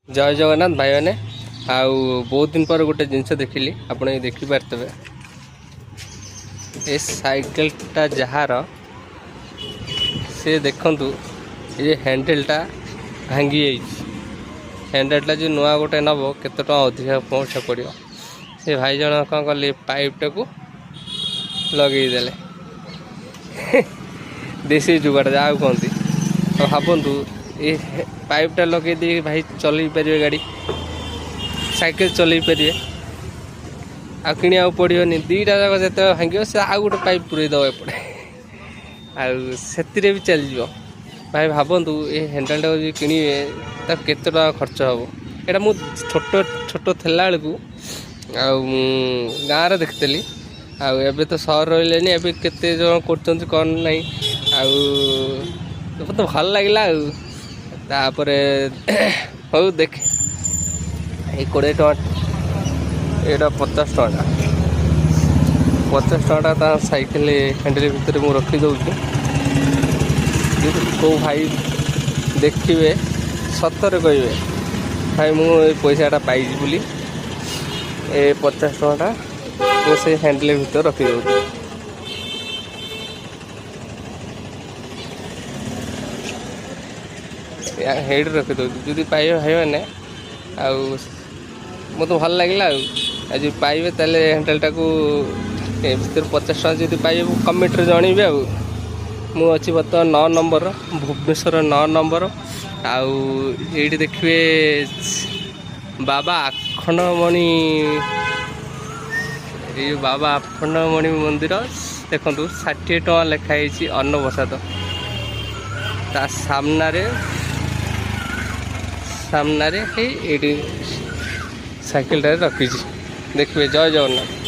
जय जगन्नाथ भाई मैंने आउ बहुत दिन पर गोटे जिनस देखिली आप देखिपारे ए साइकेलटा जार से देखु ये हैंडलटा भांगी हैंडलटा जो नुआ गोटे नब केत अधिक पैसा पड़ो से भाई जन कौन कले पाइपटा को लगेदेले देसी जुगाड़ जहाँ कहती तो भावतु ये पाइपटा लगे दे भाई चल पारे गाड़ी साइकेल चल पारे आ कि पड़ोनी दीटा जाक जो भांग से आउ गोटे पाइप पूरे दब एपटे आती भी चलज भाई भावतु ये हैंडलटा जो किणवे तक केते टका खर्च हम यहाँ मुझे छोट थेला बेलू गाँव देखी आबे तो सहर रही है केते जन कर कौन ना मत भल लगे तापर हौ देख ये 20 टका यहाँ 50 टका 50 टका साइकेल हैंडल भितर मुझे रखीदे को भाई देखिए सतरे कहे भाई मुझे पैसाटा पाई बोली ए 50 टका से हैंडल भितर रखीदे हेड रखीदे जदि पाइबे भाई मैंने मत भल लगे आज पाइबे तेल हैंडलटा को भर 50 टका जब पाइबे कमेंट जनइबे मुझे बर्तमान 9 नंबर भुवनेश्वर 9 नंबर आईटी देखिए बाबा आखंडमणि ये बाबा आखंडमणि मंदिर देखु 60 टका लिखाई अन्नप्रसाद ता सामने ये साइकेल रखी देखिए जय जगन्नाथ।